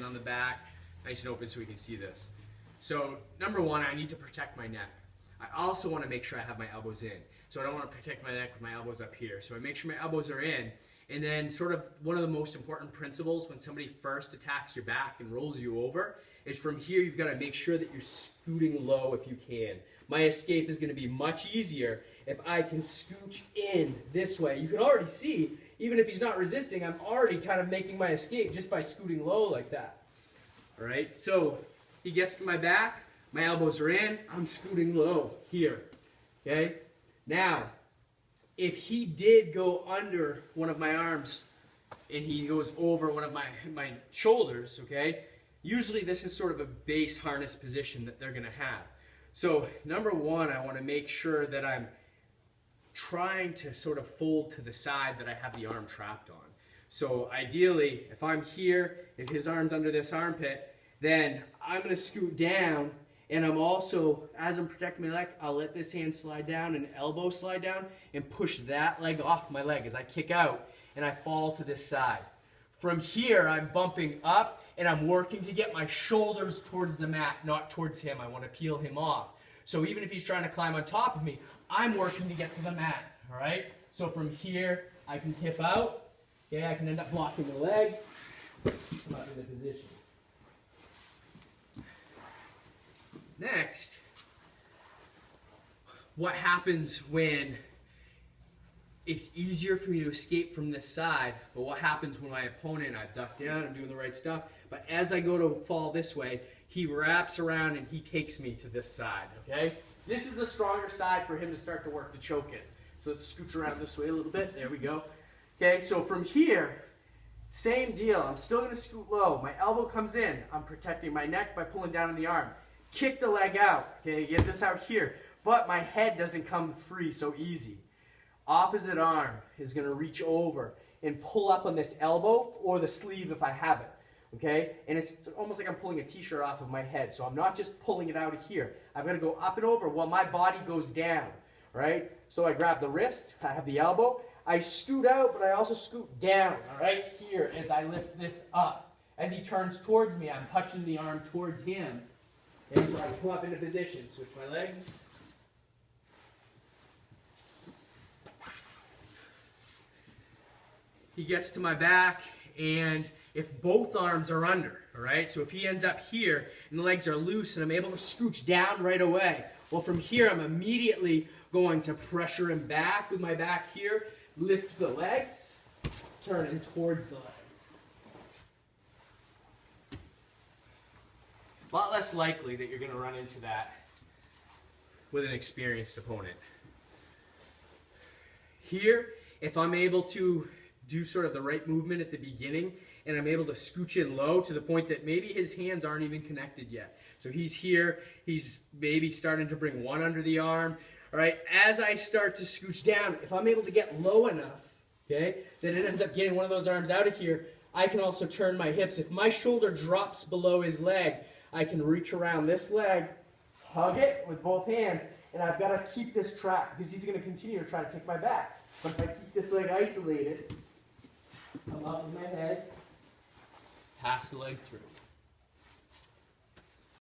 hand on the back, nice and open so we can see this. So number one, I need to protect my neck. I also want to make sure I have my elbows in. So I don't want to protect my neck with my elbows up here. So I make sure my elbows are in. And then sort of one of the most important principles when somebody first attacks your back and rolls you over is from here you've got to make sure that you're scooting low if you can. My escape is going to be much easier if I can scooch in this way. You can already see, even if he's not resisting, I'm already kind of making my escape just by scooting low like that. All right, so he gets to my back, my elbows are in, I'm scooting low here, okay? Now, if he did go under one of my arms and he goes over one of my shoulders, okay, usually this is sort of a base harness position that they're going to have. So number one, I want to make sure that I'm trying to sort of fold to the side that I have the arm trapped on. So ideally, if I'm here, if his arm's under this armpit, then I'm going to scoot down, and I'm also, as I'm protecting my leg, I'll let this hand slide down and elbow slide down and push that leg off my leg as I kick out and I fall to this side. From here, I'm bumping up and I'm working to get my shoulders towards the mat, not towards him. I want to peel him off. So even if he's trying to climb on top of me, I'm working to get to the mat, all right? So from here, I can hip out. Okay, I can end up blocking the leg. Come up in the position. Next, what happens when it's easier for me to escape from this side, but what happens when my opponent, I duck down, I'm doing the right stuff, but as I go to fall this way, he wraps around and he takes me to this side, okay? This is the stronger side for him to start to work the choke in. So let's scooch around this way a little bit. There we go. Okay, so from here, same deal. I'm still going to scoot low. My elbow comes in. I'm protecting my neck by pulling down on the arm. Kick the leg out. Okay, get this out here. But my head doesn't come free so easy. Opposite arm is going to reach over and pull up on this elbow or the sleeve if I have it. Okay, and it's almost like I'm pulling a t-shirt off of my head. So I'm not just pulling it out of here. I've got to go up and over while my body goes down. Right? So I grab the wrist. I have the elbow. I scoot out, but I also scoot down. All right, here as I lift this up. As he turns towards me, I'm touching the arm towards him. And so I come up into position. Switch my legs. He gets to my back, and if both arms are under, all right? So if he ends up here and the legs are loose and I'm able to scooch down right away, well, from here I'm immediately going to pressure him back with my back here, lift the legs, turn him towards the legs. A lot less likely that you're going to run into that with an experienced opponent. Here, if I'm able to do sort of the right movement at the beginning and I'm able to scooch in low to the point that maybe his hands aren't even connected yet. So he's here, he's maybe starting to bring one under the arm. All right, as I start to scooch down, if I'm able to get low enough, okay, that it ends up getting one of those arms out of here, I can also turn my hips. If my shoulder drops below his leg, I can reach around this leg, hug it with both hands, and I've got to keep this trapped because he's going to continue to try to take my back. But if I keep this leg isolated, come up with my head, pass the leg through.